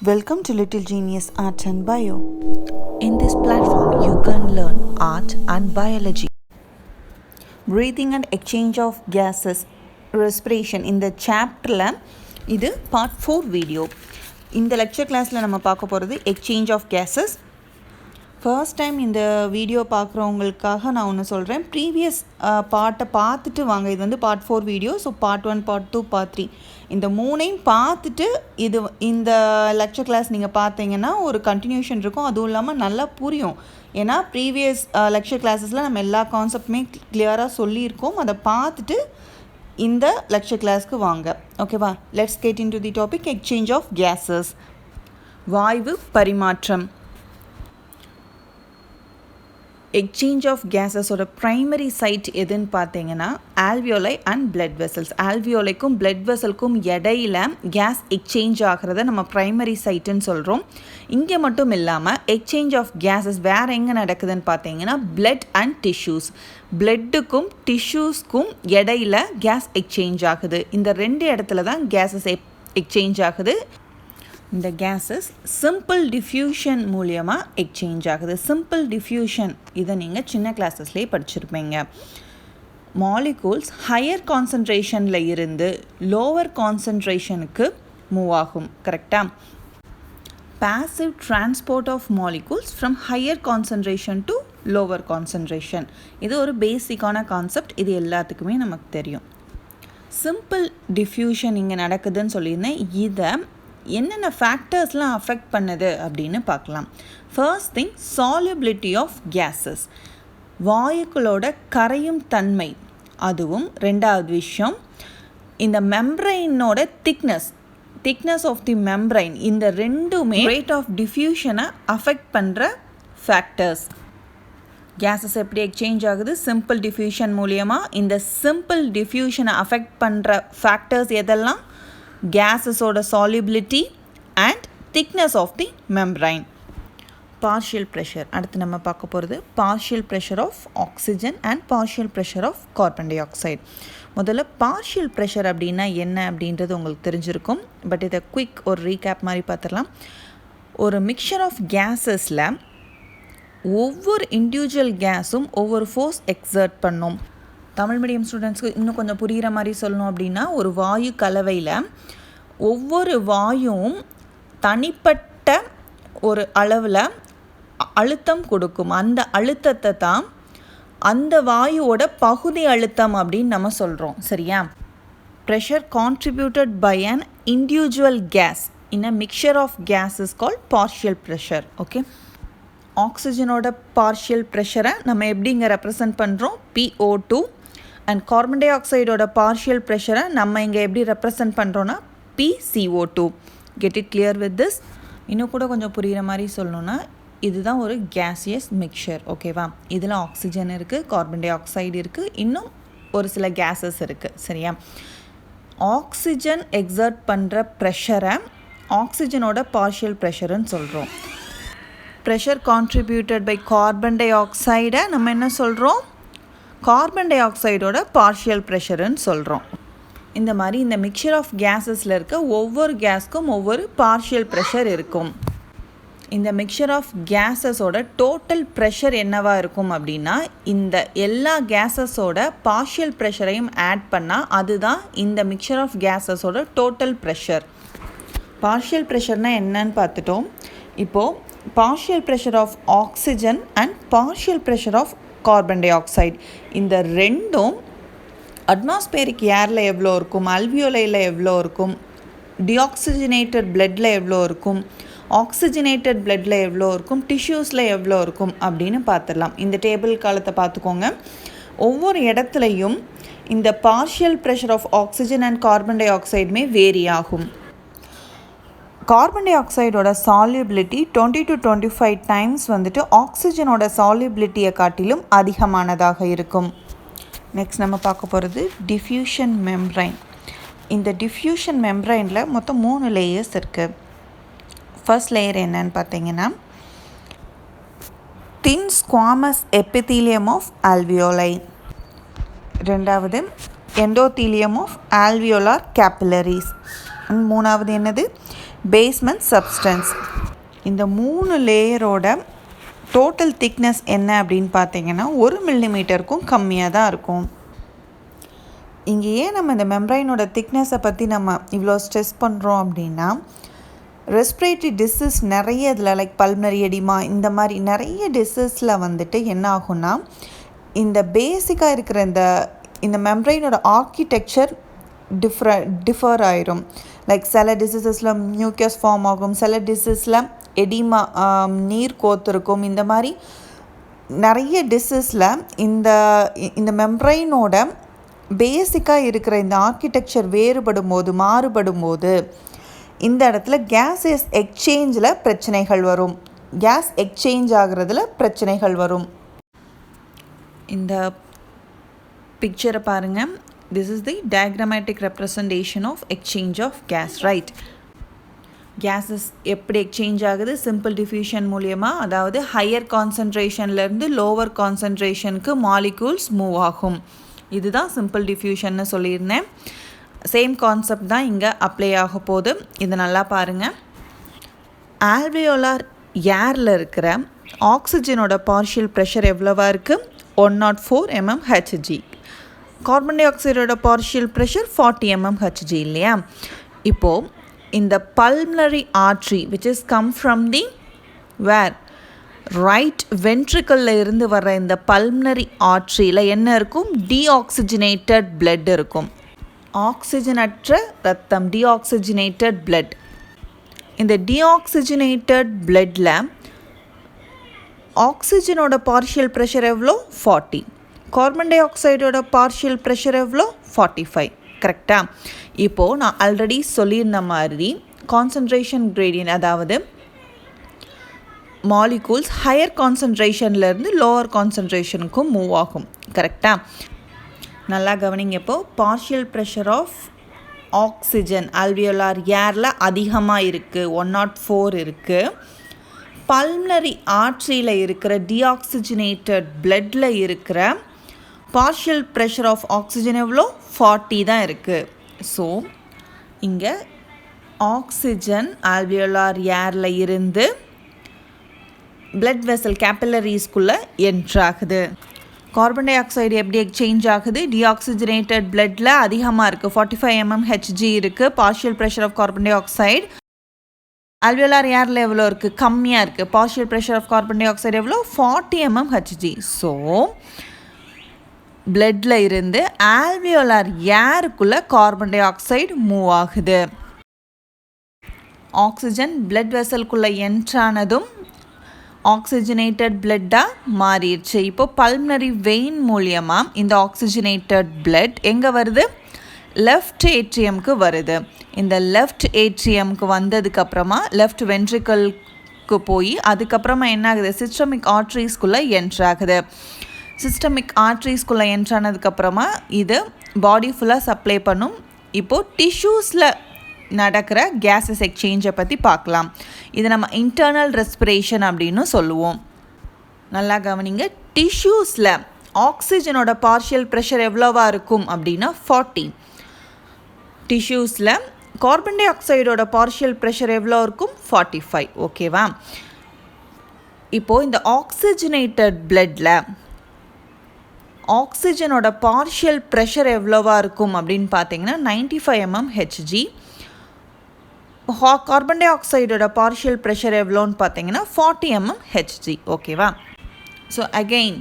Welcome to Little Genius Art and Bio. In this platform, you can learn art and biology. Breathing and exchange of gases. Respiration. இந்த சாப்டரில் இது part 4 video. இந்த lecture கிளாஸில் நம்ம பார்க்க போகிறது exchange of gases. First time இந்த video பார்க்குறவங்களுக்காக நான் ஒன்று சொல்கிறேன். ப்ரீவியஸ் பார்ட்டை பார்த்துட்டு வாங்க. இது வந்து part 4 video. So part 1, part 2, part 3 இந்த மூணையும் பார்த்துட்டு இந்த லெக்சர் கிளாஸ் நீங்கள் பார்த்தீங்கன்னா ஒரு கண்டினியூஷன் இருக்கும். அதுவும் இல்லாமல் நல்லா புரியும். ஏன்னா ப்ரீவியஸ் லெக்சர் கிளாஸஸில் நம்ம எல்லா கான்செப்டுமே கிளியராக சொல்லியிருக்கோம். அதை பார்த்துட்டு இந்த லெக்சர் கிளாஸ்க்கு வாங்க. ஓகேவா? Let's get in to the topic exchange of gases. வாயு பரிமாற்றம். எக்ஸ்சேஞ்ச் ஆஃப் கேஸஸோட ப்ரைமரி சைட் எதுன்னு பார்த்தீங்கன்னா ஆல்வியோலை அண்ட் பிளட் வெசல்ஸ். ஆல்வியோலைக்கும் பிளட் வெசலுக்கும் இடையில கேஸ் எக்ஸ்சேஞ்ச் ஆகிறத நம்ம ப்ரைமரி சைட்டுன்னு சொல்கிறோம். இங்கே மட்டும் இல்லாமல் எக்ஸ்சேஞ்ச் ஆஃப் கேஸஸ் வேறு எங்கே நடக்குதுன்னு பார்த்தீங்கன்னா பிளட் அண்ட் டிஷ்யூஸ். பிளட்டுக்கும் டிஷ்யூஸ்க்கும் இடையில கேஸ் எக்ஸ்சேஞ்ச் ஆகுது. இந்த ரெண்டு இடத்துல தான் கேஸஸ் எக்ஸ்சேஞ்ச் ஆகுது. இந்த கேஸஸ் சிம்பிள் டிஃப்யூஷன் மூலியமாக எக்ஸ்சேஞ்ச் ஆகுது. சிம்பிள் டிஃப்யூஷன் இதை நீங்கள் சின்ன கிளாஸஸ்லேயே படிச்சிருப்பீங்க. மாலிகூல்ஸ் ஹையர் கான்சன்ட்ரேஷனில் இருந்து லோவர் கான்சன்ட்ரேஷனுக்கு மூவ் ஆகும். கரெக்டாக? Passive transport of molecules from higher concentration to lower concentration. இது ஒரு பேசிக்கான கான்செப்ட். இது எல்லாத்துக்குமே நமக்கு தெரியும். சிம்பிள் டிஃப்யூஷன் இங்கே நடக்குதுன்னு சொல்லியிருந்தேன். இதை என்னென்ன ஃபேக்டர்ஸ்லாம் அஃபெக்ட் பண்ணுது அப்படின்னு பார்க்கலாம். First thing, solubility of gases. வாயுக்களோட கரையும் தன்மை. அதுவும் ரெண்டாவது விஷயம், இந்த மெம்ப்ரைனோட திக்னஸ் ஆஃப் தி மெம்ப்ரைன். இந்த ரெண்டுமே ரேட் ஆஃப் டிஃப்யூஷனை அஃபெக்ட் பண்ணுற ஃபேக்டர்ஸ். கேஸஸ் எப்படி எக்ஸ்சேஞ்ச் ஆகுது? சிம்பிள் டிஃப்யூஷன் மூலியமாக. இந்த சிம்பிள் டிஃப்யூஷனை அஃபெக்ட் பண்ணுற ஃபேக்டர்ஸ் எதெல்லாம்? கேஸஸோட solubility and thickness of the membrane. Partial pressure. அடுத்து நம்ம பார்க்க போகிறது partial pressure of oxygen and partial pressure of carbon dioxide. முதல்ல பார்ஷியல் ப்ரெஷர் அப்படின்னா என்ன அப்படின்றது உங்களுக்கு தெரிஞ்சிருக்கும். பட் இதை குயிக் ஒரு ரீகேப் மாதிரி பார்த்துடலாம். ஒரு மிக்சர் ஆஃப் கேஸஸில் ஒவ்வொரு இண்டிவிஜுவல் கேஸும் ஒவ்வொரு ஃபோர்ஸ் எக்ஸர்ட் பண்ணும். தமிழ் மீடியம் ஸ்டூடெண்ட்ஸ்க்கு இன்னும் கொஞ்சம் புரிகிற மாதிரி சொல்லணும் அப்படின்னா, ஒரு வாயு கலவையில் ஒவ்வொரு வாயுவும் தனிப்பட்ட ஒரு அளவில் அழுத்தம் கொடுக்கும். அந்த அழுத்தத்தை தான் அந்த வாயுவோட பகுதி அழுத்தம் அப்படின்னு நம்ம சொல்கிறோம். சரியா? Pressure contributed by an individual gas in a mixture of gas is called partial pressure. Okay, ஆக்சிஜனோட பார்ஷியல் ப்ரெஷரை நம்ம எப்படிங்க ரெப்ரசன்ட் பண்ணுறோம்? PO2. அண்ட் கார்பன் டை ஆக்சைடோட பார்ஷியல் ப்ரெஷரை நம்ம இங்கே எப்படி ரெப்ரசன்ட் பண்ணுறோன்னா PCO2. Get it clear with this. இன்னும் கூட கொஞ்சம் புரிகிற மாதிரி சொல்லணுன்னா, இதுதான் ஒரு கேசியஸ் மிக்சர். ஓகேவா? இதில் ஆக்சிஜன் இருக்குது, கார்பன் டை ஆக்சைடு இருக்குது, இன்னும் ஒரு சில கேஸஸ் இருக்குது. சரியா? ஆக்சிஜன் எக்ஸர்ட் பண்ணுற ப்ரெஷரை ஆக்சிஜனோட பார்ஷியல் ப்ரெஷருன்னு சொல்கிறோம். ப்ரெஷர் கான்ட்ரிபியூட்டட் பை கார்பன் டை ஆக்சைடை நம்ம என்ன சொல்கிறோம்? கார்பன் டை ஆக்சைடோட பார்ஷியல் ப்ரெஷருன்னு சொல்கிறோம். இந்த மாதிரி இந்த மிக்சர் ஆஃப் கேஸஸில் இருக்க ஒவ்வொரு கேஸ்க்கும் ஒவ்வொரு பார்ஷியல் ப்ரெஷர் இருக்கும். இந்த மிக்சர் ஆஃப் கேஸஸோட டோட்டல் ப்ரெஷர் என்னவாக இருக்கும் அப்படின்னா, இந்த எல்லா கேஸஸோட பார்ஷியல் ப்ரெஷரையும் ஆட் பண்ணால் அதுதான் இந்த மிக்சர் ஆஃப் கேஸஸோட டோட்டல் ப்ரெஷர். பார்ஷியல் ப்ரெஷர்னால் என்னன்னு பார்த்துட்டோம். இப்போது partial pressure of oxygen and partial pressure of carbon dioxide, இந்த ரெண்டும் அட்மாஸ்பியரிக் ஏரில் எவ்வளோ இருக்கும், அல்வியோலையில் எவ்வளோ இருக்கும், டிஆக்சிஜனேட்டட் பிளட்டில் எவ்வளோ இருக்கும், ஆக்சிஜனேட்டட் பிளட்டில் எவ்வளோ இருக்கும், டிஷ்யூஸில் எவ்வளோ இருக்கும் அப்படின்னு பார்த்துடலாம். இந்த டேபிள் காலத்தை பார்த்துக்கோங்க. ஒவ்வொரு இடத்துலையும் இந்த partial pressure of oxygen and carbon டை ஆக்சைடுமே வேரி ஆகும். கார்பன் டை ஆக்சைடோட சால்யூபிலிட்டி 20 to 25 டைம்ஸ் வந்துட்டு ஆக்சிஜனோட சால்யூபிலிட்டியை காட்டிலும் அதிகமானதாக இருக்கும். நெக்ஸ்ட் நம்ம பார்க்க போகிறது டிஃப்யூஷன் மெம்ப்ரைன். இந்த டிஃப்யூஷன் மெம்ப்ரைனில் மொத்தம் 3 லேயர்ஸ் இருக்குது. ஃபர்ஸ்ட் லேயர் என்னன்னு பார்த்தீங்கன்னா, தின் ஸ்குவாமஸ் எபித்தீலியம் ஆஃப் ஆல்வியோலை. ரெண்டாவது எண்டோத்தீலியம் ஆஃப் ஆல்வியோலார் கேப்பிலரிஸ். மூணாவது என்னது? Basement substance. இந்த 3 லேயரோட டோட்டல் திக்னஸ் என்ன அப்படின்னு பார்த்தீங்கன்னா 1 மில்லிமீட்டருக்கும் கம்மியாக தான் இருக்கும். இங்கே ஏன் நம்ம இந்த மெம்ப்ரைனோட திக்னஸை பற்றி நம்ம இவ்வளோ ஸ்ட்ரெஸ் பண்ணுறோம் அப்படின்னா, ரெஸ்பிரேட்டரி டிசீஸ் நிறைய இதில் லைக் பல்மனரி எடிமா இந்த மாதிரி நிறைய டிசீஸில் வந்துட்டு என்ன ஆகும்னா, இந்த பேசிக்காக இருக்கிற இந்த மெம்ப்ரைனோட ஆர்கிடெக்சர் டிஃபர் ஆயிரும். லைக் சில டிசீசஸில் மியூக்கஸ் ஃபார்ம் ஆகும், சில டிசீஸில் எடிமா நீர் கோத்திருக்கும். இந்த மாதிரி நிறைய டிசீஸில் இந்த மெம்ப்ரைனோட பேசிக்காக இருக்கிற இந்த ஆர்கிடெக்சர் மாறுபடும் போது இந்த இடத்துல கேஸஸ் எக்ஸ்சேஞ்சில் பிரச்சனைகள் வரும். கேஸ் எக்ஸ்சேஞ்ச் ஆகிறதுல பிரச்சனைகள் வரும். இந்த பிக்சரை பாருங்கள். This is the diagrammatic representation of exchange of gas, right? Gases எப்படி எக்ஸ்சேஞ்ச் ஆகுது? சிம்பிள் டிஃப்யூஷன் மூலியமாக, அதாவது ஹையர் கான்சன்ட்ரேஷன்லேருந்து லோவர் கான்சன்ட்ரேஷனுக்கு மாலிக்யூல்ஸ் மூவ் ஆகும். இதுதான் சிம்பிள் டிஃப்யூஷன்னு சொல்லியிருந்தேன். சேம் கான்செப்ட் தான் இங்கே அப்ளை ஆக போகுது. இது நல்லா பாருங்கள். ஆல்வியோலார் ஏரில் இருக்கிற ஆக்சிஜனோட பார்ஷியல் ப்ரெஷர் எவ்வளவா இருக்குது? 104 mmHg. கார்பன் டை ஆக்சைடோட பார்ஷியல் ப்ரெஷர் 40 mmHg இல்லையா? இப்போது இந்த pulmonary artery which is come from the where right வென்ட்ரிக்கலில் இருந்து வர்ற இந்த பல்மனரி ஆர்ட்ரியில் என்ன இருக்கும்? டீஆக்சிஜனேட்டட் பிளட் இருக்கும். ஆக்சிஜனற்ற ரத்தம், டீஆக்சிஜனேட்டட் பிளட். இந்த டீஆக்சிஜனேட்டட் பிளட்டில் ஆக்சிஜனோட பார்ஷியல் ப்ரெஷர் எவ்வளோ? 40. கார்பன் டை ஆக்சைடோட பார்ஷியல் ப்ரெஷர் எவ்வளோ? 45. கரெக்டாக? இப்போது நான் ஆல்ரெடி சொல்லியிருந்த மாதிரி கான்சன்ட்ரேஷன் கிரேடியன்ட், அதாவது மாலிகூல்ஸ் ஹையர் கான்சன்ட்ரேஷன்லேருந்து லோவர் கான்சன்ட்ரேஷனுக்கும் மூவ் ஆகும். கரெக்டாக? நல்லா கவனிங்க. இப்போது partial pressure of oxygen alveolar ஏரில் அதிகமாக இருக்குது, 104 இருக்குது. பல்மனரி ஆர்ட்ரியில் இருக்கிற டீஆக்சிஜனேட்டட் பிளட்டில் இருக்கிற பார்ஷியல் ப்ரெஷர் ஆஃப் ஆக்சிஜன் எவ்வளோ? 40 தான் இருக்குது. ஸோ இங்கே ஆக்சிஜன் ஆல்வியோலார் ஏரில் இருந்து பிளட் வெசல் கேபிலரிஸ்குள்ளே என்ட்ராகுது. கார்பன் டை ஆக்சைடு எப்படி எக்ஸ்சேஞ்ச் ஆகுது? டீஆக்சிஜனேட்டட் பிளட்டில் அதிகமாக இருக்குது, 45 mmHg இருக்குது partial pressure of carbon dioxide. Alveolar ஏரில் எவ்வளோ இருக்குது? கம்மியாக இருக்குது. Partial pressure of carbon dioxide எவ்வளோ? 40 mmHg. ஸோ பிளட்டில் இருந்து ஆல்வியோலார் ஏருக்குள்ளே கார்பன் டை ஆக்சைடு மூவ் ஆகுது. ஆக்சிஜன் பிளட் வெசலுக்குள்ளே என்ட்ரானதும் ஆக்சிஜனேட்டட் பிளட்டாக மாறிடுச்சு. இப்போ பல்மனரி வெயின் மூலியமாக இந்த ஆக்சிஜனேட்டட் பிளட் எங்கே வருது? லெஃப்ட் ஏட்ரியம்க்கு வருது. இந்த லெஃப்ட் ஏட்ரியம்க்கு வந்ததுக்கப்புறமா லெஃப்ட் வென்ட்ரிக்கலுக்கு போய் அதுக்கப்புறமா என்ன ஆகுது? சிஸ்டமிக் ஆர்ட்ரிஸ்குள்ளே என்ட்ராகுது. சிஸ்டமிக் ஆர்ட்ரிஸ்குள்ளே என்ட்ரானதுக்கப்புறமா இது பாடி ஃபுல்லாக சப்ளை பண்ணும். இப்போது டிஷ்யூஸில் நடக்கிற கேஸஸ் எக்ஸ்சேஞ்சை பற்றி பார்க்கலாம். இது நம்ம இன்டர்னல் ரெஸ்பிரேஷன் அப்படின்னு சொல்லுவோம். நல்லா கவனிங்க. டிஷ்யூஸில் ஆக்சிஜனோட பார்ஷியல் ப்ரெஷர் எவ்வளோவா இருக்கும் அப்படின்னா 40. டிஷ்யூஸில் கார்பன் டை ஆக்சைடோட பார்ஷியல் ப்ரெஷர் எவ்வளோ இருக்கும்? 45. ஓகேவா? இப்போது இந்த ஆக்சிஜனேட்டட் பிளட்டில் ஆக்சிஜனோட பார்ஷியல் ப்ரெஷர் எவ்வளோவா இருக்கும் அப்படின்னு பார்த்தீங்கன்னா 95 mmHg. கார்பன் டை ஆக்சைடோட பார்ஷியல் ப்ரெஷர் எவ்வளோன்னு பார்த்தீங்கன்னா 40 mmHg. ஓகேவா? So again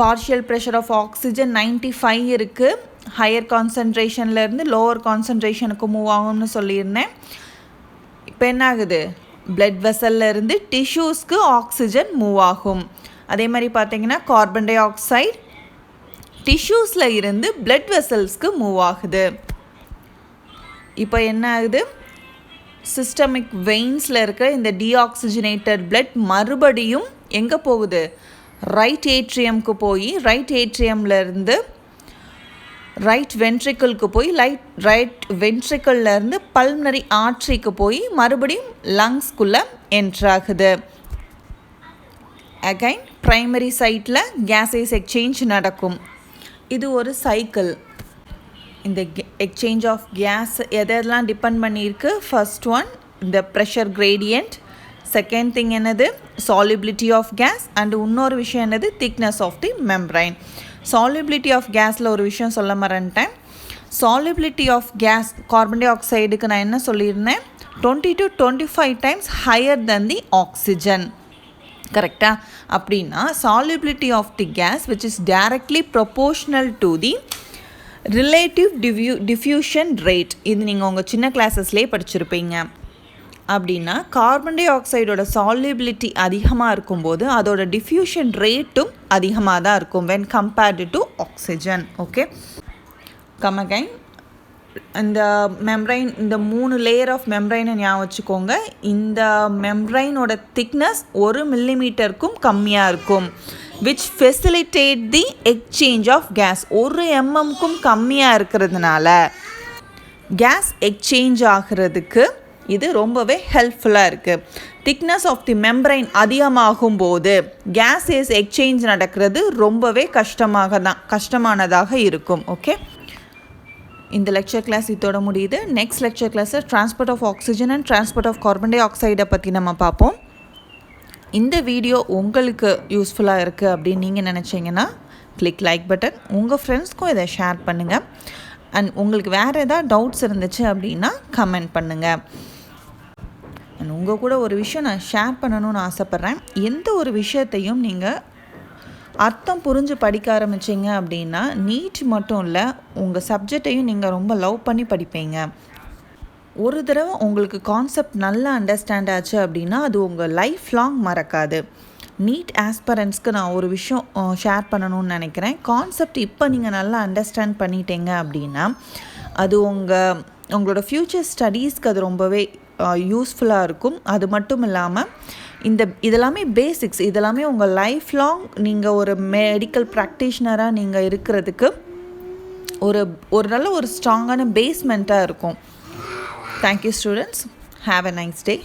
partial pressure of oxygen 95 இருக்குது. ஹையர் கான்சன்ட்ரேஷன்லேருந்து லோவர் கான்சன்ட்ரேஷனுக்கு மூவ் ஆகும்னு சொல்லியிருந்தேன். இப்போ என்ன ஆகுது? பிளட் வெசல்லேருந்து டிஷ்யூஸ்க்கு ஆக்சிஜன் மூவ் ஆகும். அதே மாதிரி பார்த்தீங்கன்னா கார்பன் டை ஆக்சைடு டிஷ்யூஸில் இருந்து பிளட் வெசல்ஸ்க்கு மூவ் ஆகுது. இப்போ என்ன ஆகுது? சிஸ்டமிக் வெயின்ஸில் இருக்கிற இந்த டீஆக்சிஜனேட்டட் பிளட் மறுபடியும் எங்கே போகுது? ரைட் ஏட்ரியம்க்கு போய் ரைட் ஏட்ரியம்லேருந்து ரைட் வென்ட்ரிக்கிளுக்கு போய் ரைட் வென்ட்ரிக்கிள்லேருந்து பல்மனரி ஆர்ட்ரிக்கு போய் மறுபடியும் லங்ஸ்குள்ளே என்ட்ராகுது. அகைன் ப்ரைமரி சைட்டில் கேஸஸ் எக்ஸ்சேஞ்ச் நடக்கும். இது ஒரு சைக்கிள். இந்த எக்ஸ்சேஞ்ச் ஆஃப் கேஸ் எதெல்லாம் டிபெண்ட் பண்ணியிருக்கு? ஃபர்ஸ்ட் ஒன் இந்த ப்ரெஷர் gradient. செகண்ட் திங் என்னது solubility of gas and இன்னொரு விஷயம் என்னது thickness of the membrane. solubility of gasல ஒரு விஷயம் சொல்ல மறந்துட்டேன். solubility of gas carbon dioxideக்கு நான் என்ன சொல்லியிருந்தேன் 20 to 25 times higher than the oxygen. கரெக்டா? அப்படின்னா solubility of the gas which is directly proportional to the relative diffusion rate. இது நீங்கள் உங்கள் சின்ன கிளாஸஸ்லேயே படிச்சிருப்பீங்க. அப்படின்னா கார்பன் டை ஆக்சைடோட சால்யூபிலிட்டி அதிகமாக இருக்கும்போது அதோட டிஃப்யூஷன் ரேட்டும் அதிகமாக தான் இருக்கும் when compared to oxygen. Okay, come again. இந்த மெம்ப்ரைன், இந்த 3 லேயர் ஆஃப் மெம்ப்ரைனை ஞாபகம் வச்சுக்கோங்க. இந்த மெம்ப்ரைனோட திக்னஸ் 1 மில்லிமீட்டருக்கும் கம்மியாக இருக்கும் which facilitate the exchange of gas. 1 mmக்கும் கம்மியாக இருக்கிறதுனால கேஸ் எக்ஸ்சேஞ்ச் ஆகிறதுக்கு இது ரொம்பவே ஹெல்ப்ஃபுல்லாக இருக்குது. திக்னஸ் ஆஃப் தி மெம்ப்ரைன் அதிகமாகும் போது கேஸஸ் எக்ஸ்சேஞ்ச் நடக்கிறது ரொம்பவே கஷ்டமானதாக இருக்கும். ஓகே, இந்த லெக்சர் கிளாஸ் இதோட முடியுது. நெக்ஸ்ட் லெக்சர் கிளாஸில் transport of oxygen and transport of carbon டை ஆக்சைடை பற்றி நம்ம பார்ப்போம். இந்த வீடியோ உங்களுக்கு யூஸ்ஃபுல்லாக இருக்குது அப்படின்னு நீங்கள் நினச்சிங்கன்னா கிளிக் லைக் பட்டன், உங்கள் ஃப்ரெண்ட்ஸ்க்கும் இதை ஷேர் பண்ணுங்கள். அண்ட் உங்களுக்கு வேறு ஏதாவது டவுட்ஸ் இருந்துச்சு அப்படின்னா கமெண்ட் பண்ணுங்கள். அண்ட் உங்கள் கூட ஒரு விஷயம் நான் ஷேர் பண்ணணும்னு ஆசைப்பட்றேன். எந்த ஒரு விஷயத்தையும் நீங்கள் அர்த்தம் புரிஞ்சு படிக்க ஆரம்பிச்சிங்க அப்படின்னா நீட் மட்டும் இல்லை, உங்கள் சப்ஜெக்டையும் நீங்கள் ரொம்ப லவ் பண்ணி படிப்பீங்க. ஒரு தடவை உங்களுக்கு கான்செப்ட் நல்லா அண்டர்ஸ்டாண்ட் ஆச்சு அப்படின்னா அது உங்கள் லைஃப் லாங் மறக்காது. நீட் ஆஸ்பரன்ஸ்க்கு நான் ஒரு விஷயம் ஷேர் பண்ணணும்னு நினைக்கிறேன். கான்செப்ட் இப்போ நீங்கள் நல்லா அண்டர்ஸ்டாண்ட் பண்ணிட்டீங்க அப்படின்னா அது உங்களோட ஃப்யூச்சர் ஸ்டடீஸ்க்கு அது ரொம்பவே யூஸ்ஃபுல்லாக இருக்கும். அது மட்டும் இல்லாமல் இதெல்லாமே பேசிக்ஸ், இதெல்லாமே உங்கள் லைஃப் லாங் நீங்கள் ஒரு மெடிக்கல் ப்ராக்டிஷனராக நீங்கள் இருக்கிறதுக்கு ஒரு நல்ல ஒரு ஸ்ட்ராங்கான பேஸ்மெண்ட்டாக இருக்கும். Thank you students. Have a nice day.